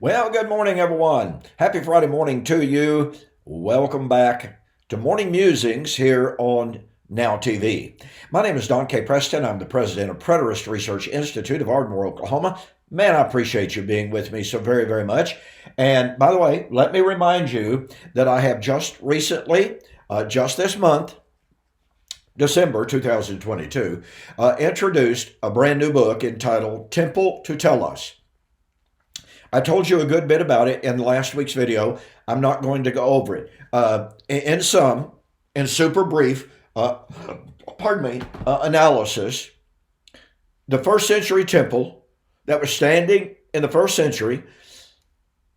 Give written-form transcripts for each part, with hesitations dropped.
Well, good morning, everyone. Happy Friday morning to you. Welcome back to Morning Musings here on Now TV. My name is Don K. Preston. I'm the president of Preterist Research Institute of Ardmore, Oklahoma. Man, I appreciate you being with me so very, very much. And by the way, let me remind you that I have just recently, just this month, December 2022, introduced a brand new book entitled Temple to Tell Us. I told you a good bit about it in last week's video. I'm not going to go over it. In super brief, analysis, the first century temple that was standing in the first century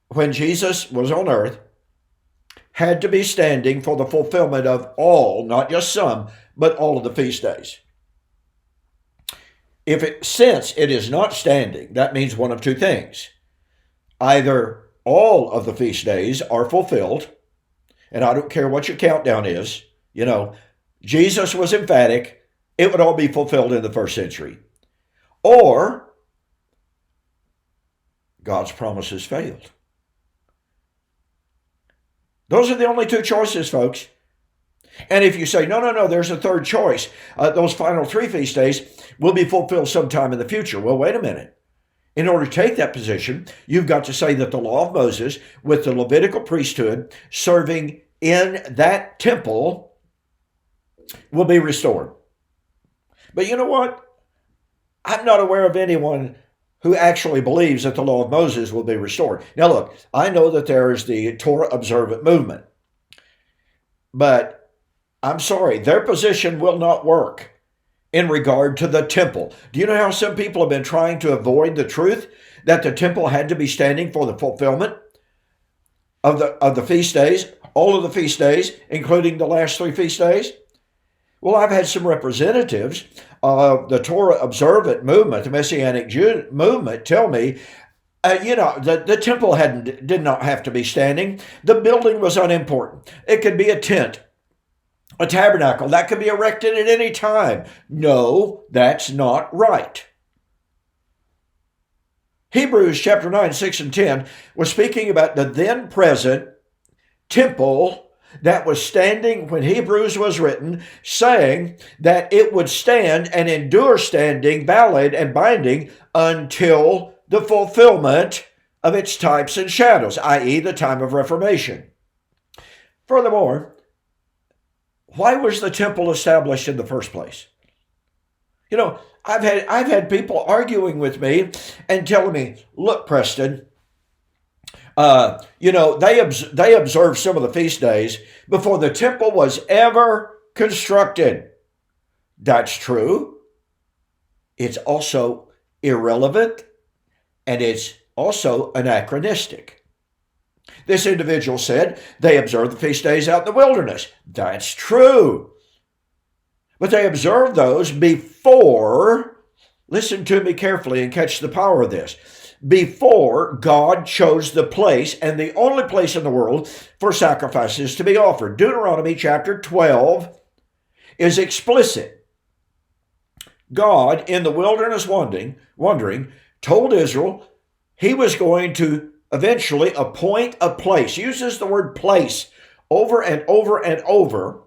when Jesus was on earth had to be standing for the fulfillment of all, not just some, but all of the feast days. Since it is not standing, that means one of two things. Either all of the feast days are fulfilled, and I don't care what your countdown is, Jesus was emphatic, it would all be fulfilled in the first century. Or God's promises failed. Those are the only two choices, folks. And if you say, no, there's a third choice, those final three feast days will be fulfilled sometime in the future. Well, wait a minute. In order to take that position, you've got to say that the law of Moses, with the Levitical priesthood serving in that temple, will be restored. But you know what? I'm not aware of anyone who actually believes that the law of Moses will be restored. Now look, I know that there is the Torah observant movement, but I'm sorry, their position will not work in regard to the temple. Do you know how some people have been trying to avoid the truth that the temple had to be standing for the fulfillment of the feast days, all of the feast days, including the last three feast days? Well, I've had some representatives of the Torah observant movement, the Messianic Jew movement, tell me, the temple did not have to be standing. The building was unimportant. It could be a tent, a tabernacle that could be erected at any time. No, that's not right. Hebrews chapter 9, 6, and 10 was speaking about the then present temple that was standing when Hebrews was written, saying that it would stand and endure standing, valid and binding until the fulfillment of its types and shadows, i.e. the time of Reformation. Furthermore, why was the temple established in the first place? I've had people arguing with me and telling me, look, Preston, they observed some of the feast days before the temple was ever constructed. That's true. It's also irrelevant, and it's also anachronistic. This individual said they observed the feast days out in the wilderness. That's true. But they observed those before, listen to me carefully and catch the power of this, before God chose the place and the only place in the world for sacrifices to be offered. Deuteronomy chapter 12 is explicit. God, in the wilderness wandering, told Israel he was going to eventually appoint a place, uses the word place over and over and over,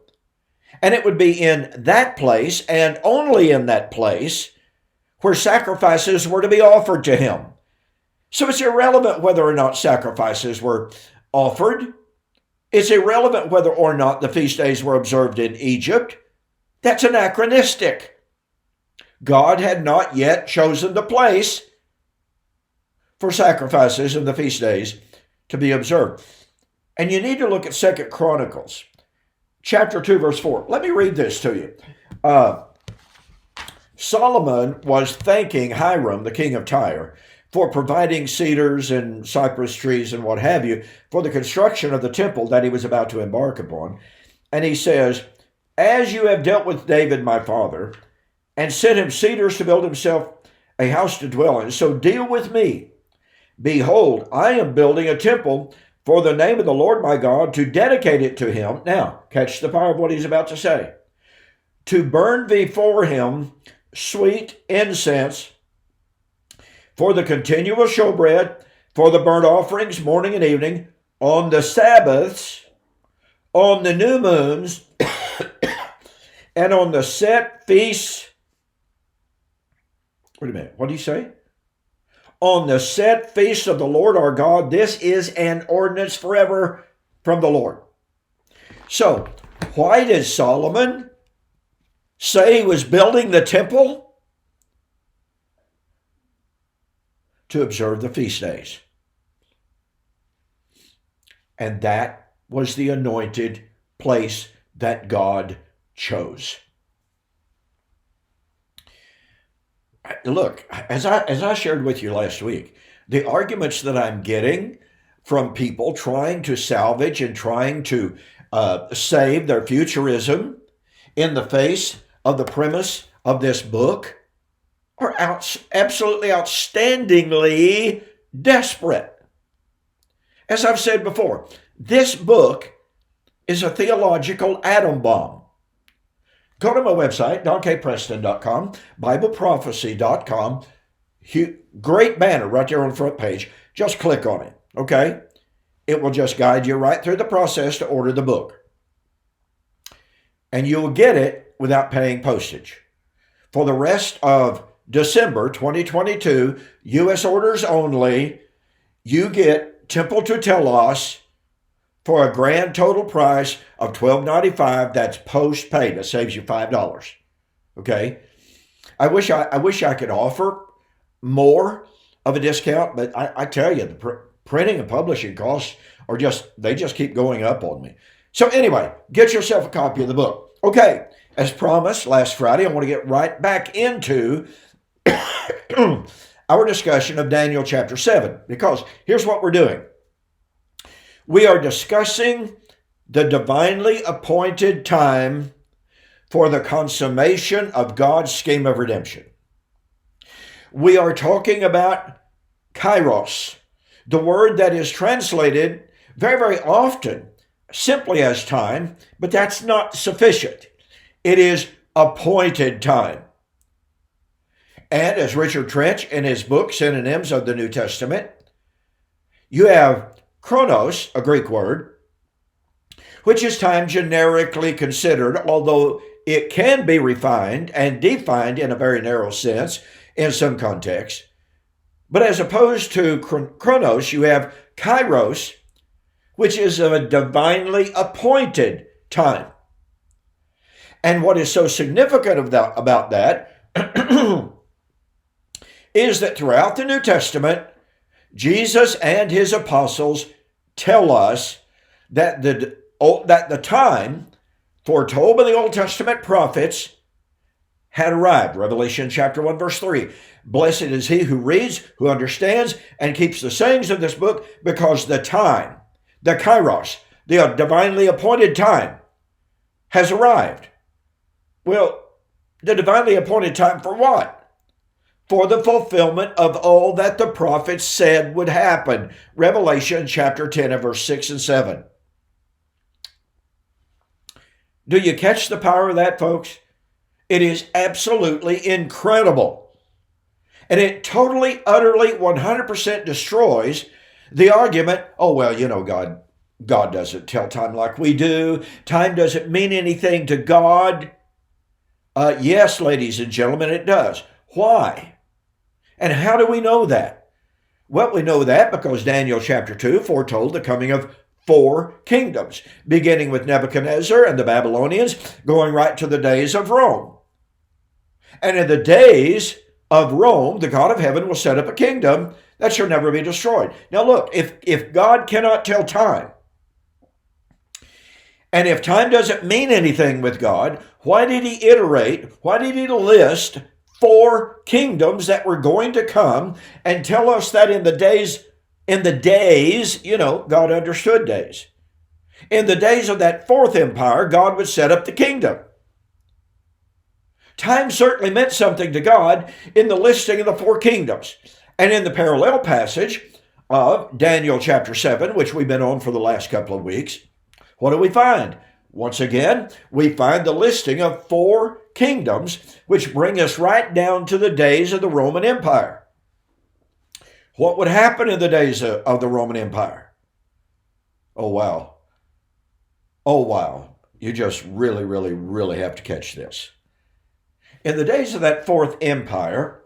and it would be in that place and only in that place where sacrifices were to be offered to him. So it's irrelevant whether or not sacrifices were offered. It's irrelevant whether or not the feast days were observed in Egypt. That's anachronistic. God had not yet chosen the place for sacrifices in the feast days to be observed. And you need to look at 2 Chronicles, chapter 2, verse 4. Let me read this to you. Solomon was thanking Hiram, the king of Tyre, for providing cedars and cypress trees and what have you for the construction of the temple that he was about to embark upon. And he says, as you have dealt with David, my father, and sent him cedars to build himself a house to dwell in, so deal with me. Behold, I am building a temple for the name of the Lord my God, to dedicate it to him. Now, catch the power of what he's about to say. To burn before him sweet incense for the continual showbread, for the burnt offerings morning and evening, on the Sabbaths, on the new moons, and on the set feasts. Wait a minute, what do you say? On the set feasts of the Lord our God, this is an ordinance forever from the Lord. So, why did Solomon say he was building the temple? To observe the feast days. And that was the anointed place that God chose. Look, as I shared with you last week, the arguments that I'm getting from people trying to salvage and trying to save their futurism in the face of the premise of this book are absolutely outstandingly desperate. As I've said before, this book is a theological atom bomb. Go to my website, donkpreston.com, bibleprophecy.com. Great banner right there on the front page. Just click on it, okay? It will just guide you right through the process to order the book. And you will get it without paying postage. For the rest of December 2022, U.S. orders only, you get Temple to Telos for a grand total price of $12.95. That's post-paid. That saves you $5. Okay? I wish I could offer more of a discount, but I tell you, the printing and publishing costs are they just keep going up on me. So anyway, get yourself a copy of the book. Okay, as promised last Friday, I want to get right back into our discussion of Daniel chapter 7, because here's what we're doing. We are discussing the divinely appointed time for the consummation of God's scheme of redemption. We are talking about Kairos, the word that is translated very, very often simply as time, but that's not sufficient. It is appointed time. And as Richard Trench in his book, Synonyms of the New Testament, you have chronos, a Greek word, which is time generically considered, although it can be refined and defined in a very narrow sense in some contexts. But as opposed to chronos, you have kairos, which is a divinely appointed time. And what is so significant about that is that throughout the New Testament, Jesus and his apostles tell us that the time foretold by the Old Testament prophets had arrived. Revelation chapter 1, verse 3. Blessed is he who reads, who understands, and keeps the sayings of this book, because the time, the kairos, the divinely appointed time, has arrived. Well, the divinely appointed time for what? For the fulfillment of all that the prophets said would happen. Revelation chapter 10 and verse 6 and 7. Do you catch the power of that, folks? It is absolutely incredible. And it totally, utterly, 100% destroys the argument, oh, well, you know, God doesn't tell time like we do. Time doesn't mean anything to God. Yes, ladies and gentlemen, it does. Why? And how do we know that? Well, we know that because Daniel chapter 2 foretold the coming of 4 kingdoms, beginning with Nebuchadnezzar and the Babylonians, going right to the days of Rome. And in the days of Rome, the God of heaven will set up a kingdom that shall never be destroyed. Now look, if God cannot tell time, and if time doesn't mean anything with God, why did he iterate, why did he list 4 kingdoms that were going to come and tell us that in the days, you know, God understood days. In the days of that 4th empire, God would set up the kingdom. Time certainly meant something to God in the listing of the 4 kingdoms. And in the parallel passage of Daniel chapter 7, which we've been on for the last couple of weeks, what do we find? Once again, we find the listing of 4 kingdoms, which bring us right down to the days of the Roman Empire. What would happen in the days of the Roman Empire? Oh, wow. Oh, wow. You just really, really, really have to catch this. In the days of that fourth empire,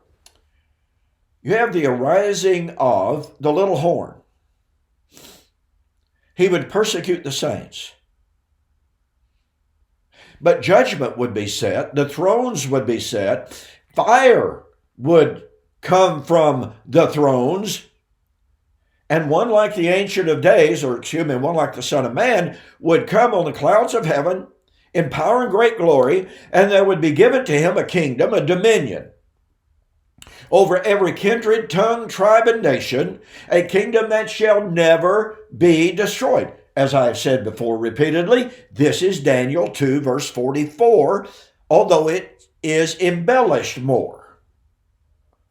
you have the arising of the little horn. He would persecute the saints. But judgment would be set, the thrones would be set, fire would come from the thrones, and one like the Ancient of Days, one like the Son of Man, would come on the clouds of heaven in power and great glory, and there would be given to him a kingdom, a dominion, over every kindred, tongue, tribe, and nation, a kingdom that shall never be destroyed. As I have said before repeatedly, this is Daniel 2, verse 44, although it is embellished more.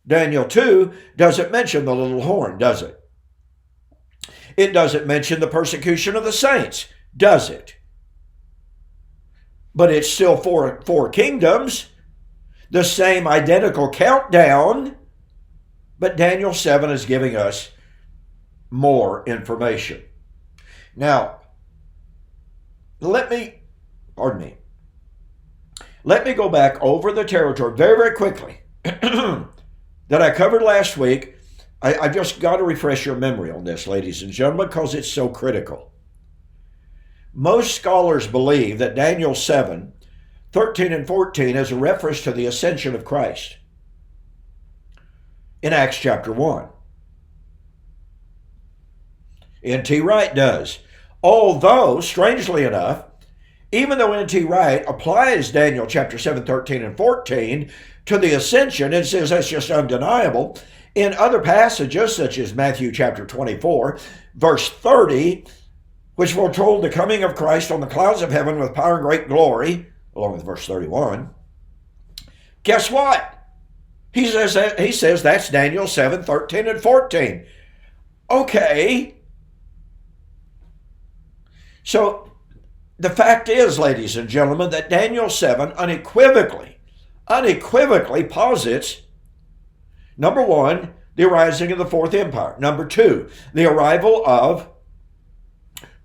Daniel 2 doesn't mention the little horn, does it? It doesn't mention the persecution of the saints, does it? But it's still four kingdoms, the same identical countdown, but Daniel 7 is giving us more information. Now, let me go back over the territory very, very quickly that I covered last week. I just got to refresh your memory on this, ladies and gentlemen, because it's so critical. Most scholars believe that Daniel 7, 13 and 14 is a reference to the ascension of Christ in Acts chapter 1. N.T. Wright does. Although, strangely enough, even though N.T. Wright applies Daniel chapter 7, 13, and 14 to the ascension and says that's just undeniable, in other passages, such as Matthew chapter 24, verse 30, which foretold the coming of Christ on the clouds of heaven with power and great glory, along with verse 31, guess what? He says that's Daniel 7, 13, and 14. Okay. So the fact is, ladies and gentlemen, that Daniel 7 unequivocally posits, number one, the arising of the fourth empire. Number two, the arrival of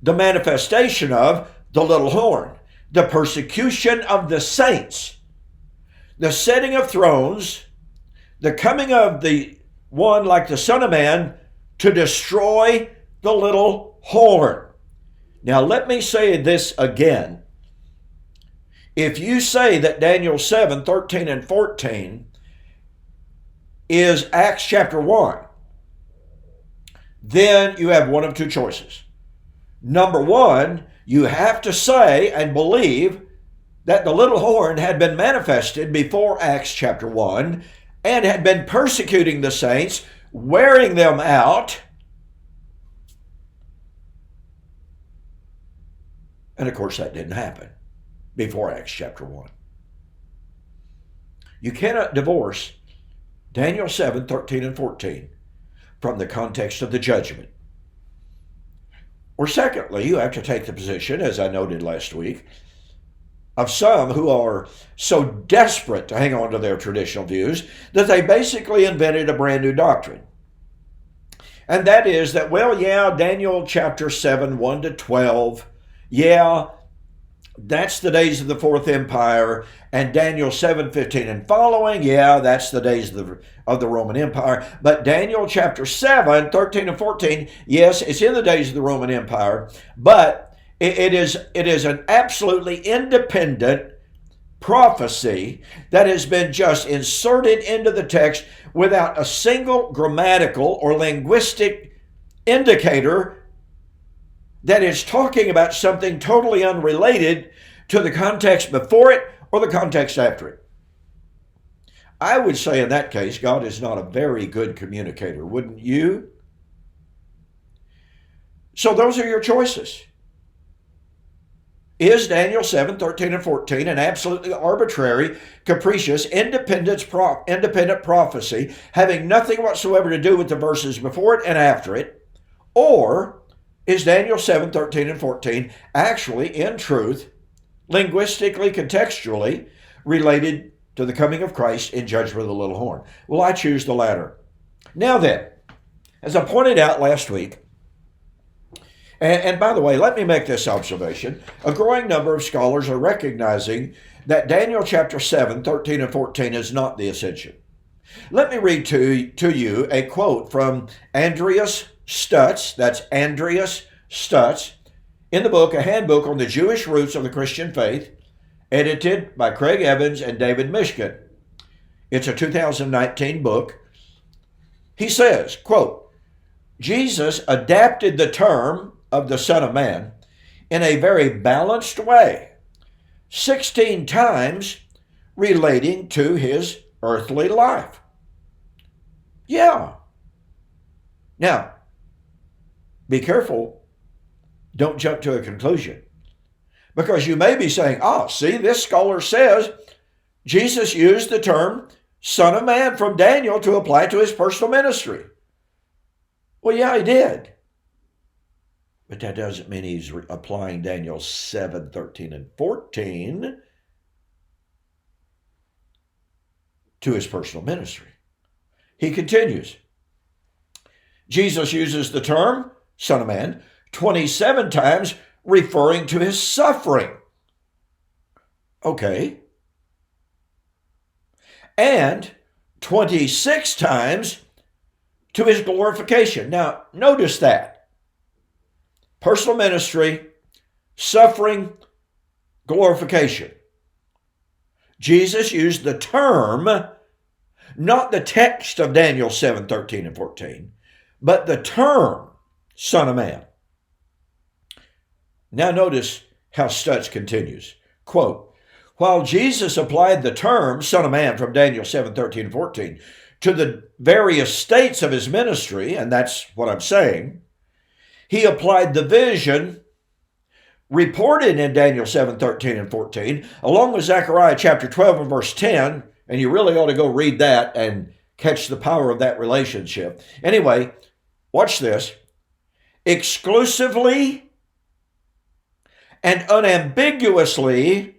the manifestation of the little horn, the persecution of the saints, the setting of thrones, the coming of the one like the Son of Man to destroy the little horn. Now, let me say this again. If you say that Daniel 7, 13, and 14 is Acts chapter 1, then you have one of two choices. Number one, you have to say and believe that the little horn had been manifested before Acts chapter 1 and had been persecuting the saints, wearing them out. And of course, that didn't happen before Acts chapter 1. You cannot divorce Daniel 7, 13, and 14 from the context of the judgment. Or secondly, you have to take the position, as I noted last week, of some who are so desperate to hang on to their traditional views that they basically invented a brand new doctrine. And that is that, well, yeah, Daniel chapter 7, 1 to 12, yeah, that's the days of the fourth empire, and Daniel 7, 15 and following, yeah, that's the days of the Roman Empire. But Daniel chapter 7, 13 and 14, yes, it's in the days of the Roman Empire, but it is an absolutely independent prophecy that has been just inserted into the text without a single grammatical or linguistic indicator that is talking about something totally unrelated to the context before it or the context after it. I would say in that case, God is not a very good communicator, wouldn't you? So those are your choices. Is Daniel 7, 13, and 14 an absolutely arbitrary, capricious, independent prophecy having nothing whatsoever to do with the verses before it and after it? Or is Daniel 7, 13, and 14 actually, in truth, linguistically, contextually related to the coming of Christ in judgment of the little horn? Well, I choose the latter. Now then, As I pointed out last week, and by the way, let me make this observation. A growing number of scholars are recognizing that Daniel chapter 7, 13 and 14 is not the ascension. Let me read to you a quote from Andreas Stutz, that's Andreas Stutz, in the book, A Handbook on the Jewish Roots of the Christian Faith, edited by Craig Evans and David Mishkin. It's a 2019 book. He says, quote, Jesus adapted the term of the Son of Man in a very balanced way, 16 times relating to his earthly life. Yeah. Now, be careful. Don't jump to a conclusion. Because you may be saying, see, this scholar says Jesus used the term Son of Man from Daniel to apply to his personal ministry. Well, yeah, he did. But that doesn't mean he's applying Daniel 7, 13, and 14 to his personal ministry. He continues. Jesus uses the term Son of Man 27 times, referring to his suffering. Okay. And 26 times to his glorification. Now, notice that. Personal ministry, suffering, glorification. Jesus used the term, not the text of Daniel 7, 13, and 14, but the term Son of Man. Now notice how Stutz continues. Quote, while Jesus applied the term Son of Man from Daniel 7, 13, and 14 to the various states of his ministry, and that's what I'm saying, he applied the vision reported in Daniel 7, 13, and 14, along with Zechariah chapter 12 and verse 10, and you really ought to go read that and catch the power of that relationship. Anyway, watch this. Exclusively and unambiguously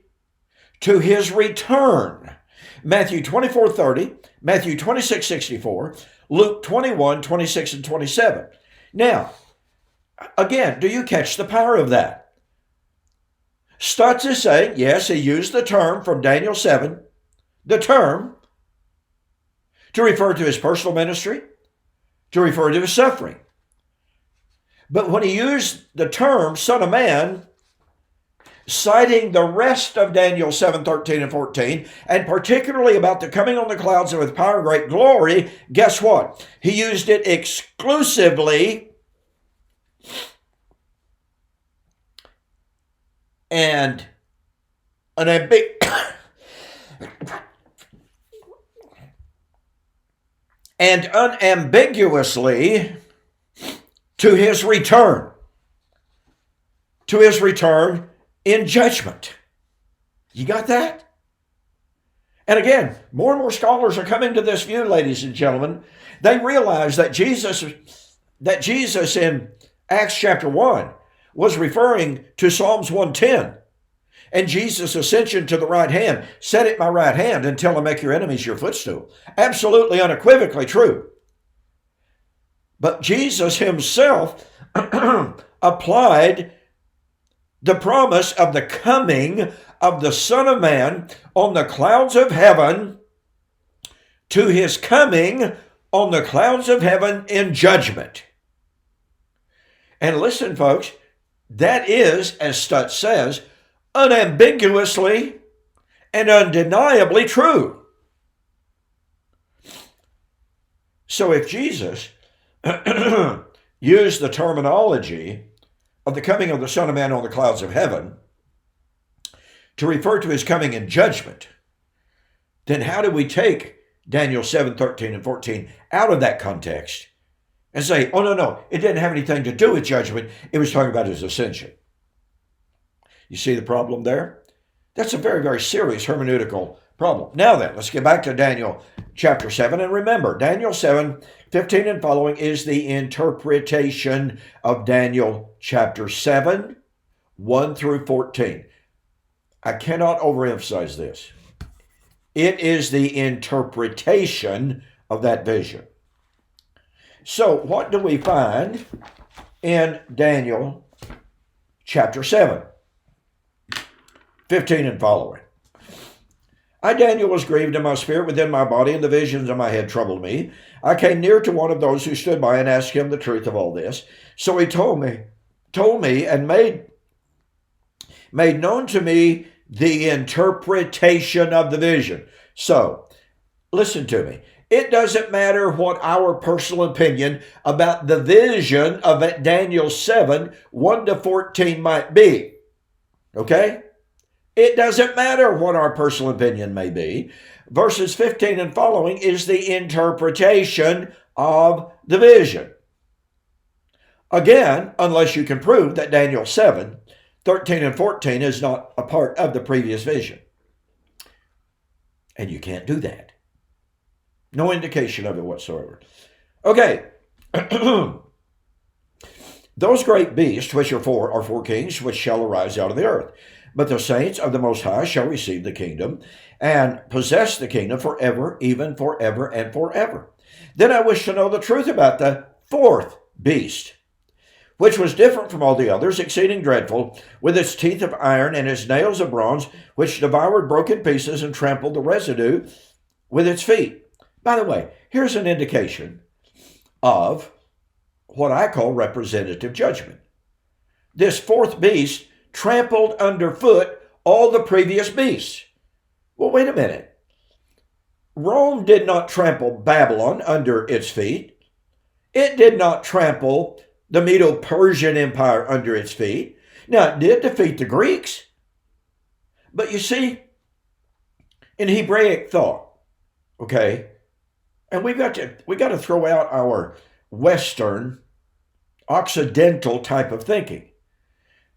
to his return. Matthew 24:30, Matthew 26:64, Luke 21:26 and 27. Now, again, do you catch the power of that? Stutz is saying, yes, he used the term from Daniel 7, the term, to refer to his personal ministry, to refer to his suffering. But when he used the term Son of Man, citing the rest of Daniel 7, 13, and 14, and particularly about the coming on the clouds with power and great glory, guess what? He used it exclusively and unambiguously to his return. To his return in judgment. You got that? And again, more and more scholars are coming to this view, ladies and gentlemen. They realize that Jesus in Acts chapter 1 was referring to Psalms 110 and Jesus' ascension to the right hand. Set at my right hand until I make your enemies your footstool. Absolutely unequivocally true. But Jesus himself applied the promise of the coming of the Son of Man on the clouds of heaven to his coming on the clouds of heaven in judgment. And listen, folks, that is, as Stutz says, unambiguously and undeniably true. So if Jesus used the terminology of the coming of the Son of Man on the clouds of heaven to refer to his coming in judgment, then how do we take Daniel 7, 13, and 14 out of that context and say, oh, no, it didn't have anything to do with judgment. It was talking about his ascension. You see the problem there? That's a very, very serious hermeneutical problem. Now then, let's get back to Daniel chapter 7. And remember, Daniel 7, 15 and following is the interpretation of Daniel chapter 7, 1 through 14. I cannot overemphasize this. It is the interpretation of that vision. So what do we find in Daniel chapter 7, 15 and following? I, Daniel, was grieved in my spirit within my body, and the visions of my head troubled me. I came near to one of those who stood by and asked him the truth of all this. So he told me and made known to me the interpretation of the vision. So, listen to me. It doesn't matter what our personal opinion about the vision of Daniel 7, 1 to 14 might be. Okay? It doesn't matter what our personal opinion may be. Verses 15 and following is the interpretation of the vision. Again, unless you can prove that Daniel 7, 13 and 14 is not a part of the previous vision. And you can't do that. No indication of it whatsoever. Okay. Those great beasts, which are four kings, which shall arise out of the earth. But the saints of the Most High shall receive the kingdom and possess the kingdom forever, even forever and forever. Then I wish to know the truth about the fourth beast, which was different from all the others, exceeding dreadful, with its teeth of iron and its nails of bronze, which devoured broken pieces and trampled the residue with its feet. By the way, here's an indication of what I call representative judgment. This fourth beast trampled underfoot all the previous beasts. Well, wait a minute. Rome did not trample Babylon under its feet. It did not trample the Medo-Persian Empire under its feet. Now, it did defeat the Greeks. But you see, in Hebraic thought, okay, and we got to throw out our Western, Occidental type of thinking.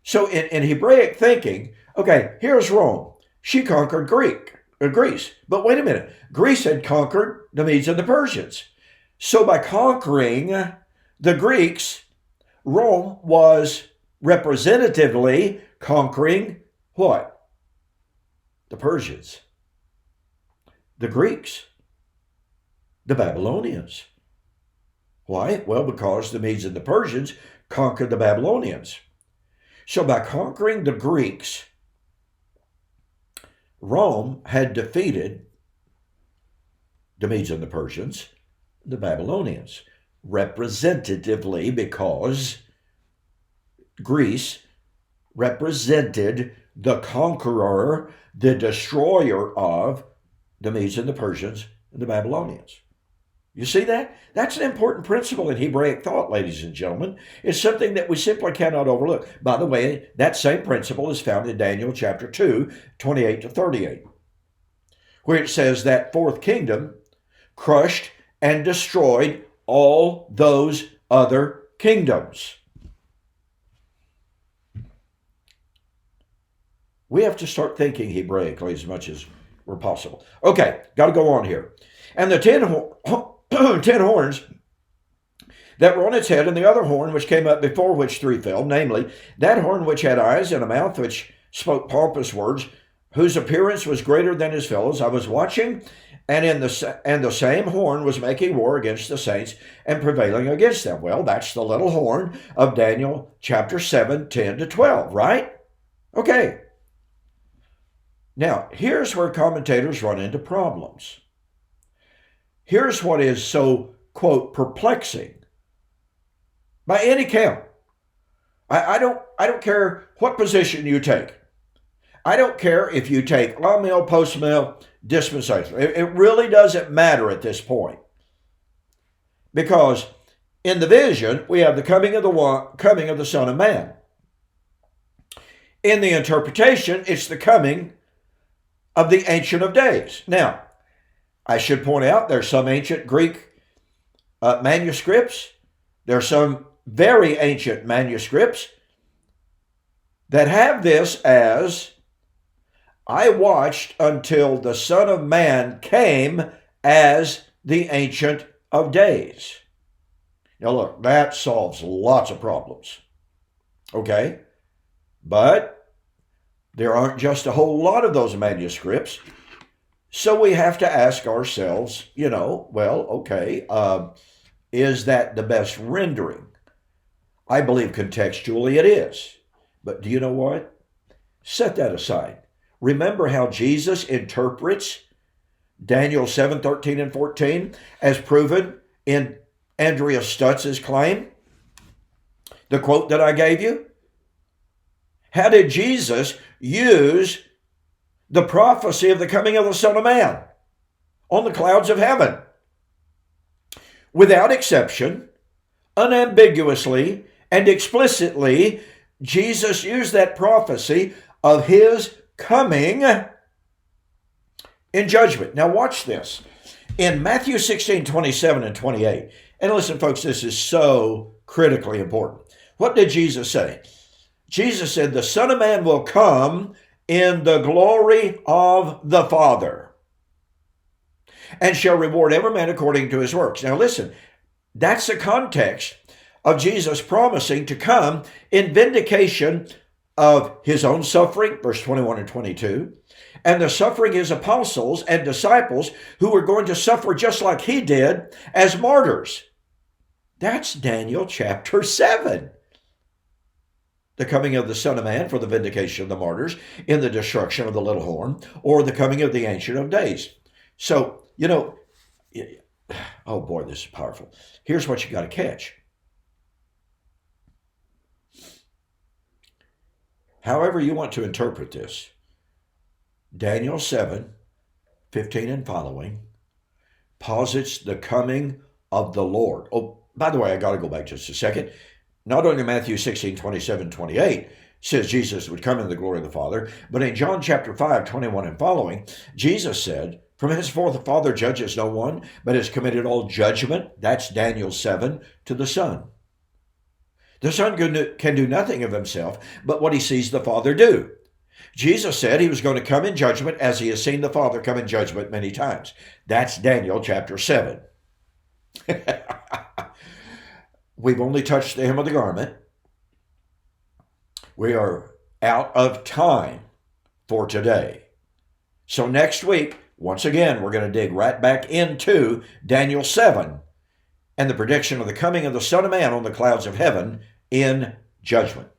So in Hebraic thinking, okay, here's Rome. She conquered Greece. But wait a minute. Greece had conquered the Medes and the Persians. So by conquering the Greeks, Rome was representatively conquering what? The Persians, the Greeks, the Babylonians. Why? Well, because the Medes and the Persians conquered the Babylonians. So by conquering the Greeks, Rome had defeated the Medes and the Persians, the Babylonians, representatively, because Greece represented the conqueror, the destroyer of the Medes and the Persians and the Babylonians. You see that? That's an important principle in Hebraic thought, ladies and gentlemen. It's something that we simply cannot overlook. By the way, that same principle is found in Daniel chapter 2, 28 to 38, where it says that fourth kingdom crushed and destroyed all those other kingdoms. We have to start thinking Hebraically as much as we're possible. Okay, got to go on here. And the 10 horns that were on its head, and the other horn which came up before which three fell, namely, that horn which had eyes and a mouth which spoke pompous words, whose appearance was greater than his fellows. I was watching, and the same horn was making war against the saints and prevailing against them. Well, that's the little horn of Daniel chapter 7, 10 to 12, right? Okay. Now, here's where commentators run into problems. Here's what is so, quote, perplexing. By any count, I don't care what position you take. I don't care if you take all-mill, post-mill, dispensational. It really doesn't matter at this point. Because in the vision, we have the coming of the Son of Man. In the interpretation, it's the coming of the Ancient of Days. Now, I should point out there's some ancient Greek manuscripts. There are some very ancient manuscripts that have this as, I watched until the Son of Man came as the Ancient of Days. Now look, that solves lots of problems. Okay? But there aren't just a whole lot of those manuscripts. So we have to ask ourselves, well, okay, Is that the best rendering? I believe contextually it is. But do you know what? Set that aside. Remember how Jesus interprets Daniel 7, 13, and 14 as proven in Andrea Stutz's claim? The quote that I gave you? How did Jesus use the prophecy of the coming of the Son of Man on the clouds of heaven? Without exception, unambiguously, and explicitly, Jesus used that prophecy of his coming in judgment. Now watch this. In Matthew 16, 27 and 28, and listen folks, this is so critically important. What did Jesus say? Jesus said, the Son of Man will come in the glory of the Father and shall reward every man according to his works. Now listen, that's the context of Jesus promising to come in vindication of his own suffering, verse 21 and 22, and the suffering his apostles and disciples who were going to suffer just like he did as martyrs. That's Daniel chapter 7. The coming of the Son of Man for the vindication of the martyrs in the destruction of the little horn, or the coming of the Ancient of Days. So, oh boy, this is powerful. Here's what you got to catch. However you want to interpret this, Daniel 7, 15 and following, posits the coming of the Lord. Oh, by the way, I got to go back just a second. Not only Matthew 16, 27, 28 says Jesus would come in the glory of the Father, but in John chapter 5, 21 and following, Jesus said, from henceforth the Father judges no one, but has committed all judgment, that's Daniel 7, to the Son. The Son can do nothing of himself but what he sees the Father do. Jesus said he was going to come in judgment as he has seen the Father come in judgment many times. That's Daniel chapter 7. We've only touched the hem of the garment. We are out of time for today. So next week, once again, we're going to dig right back into Daniel 7 and the prediction of the coming of the Son of Man on the clouds of heaven in judgment.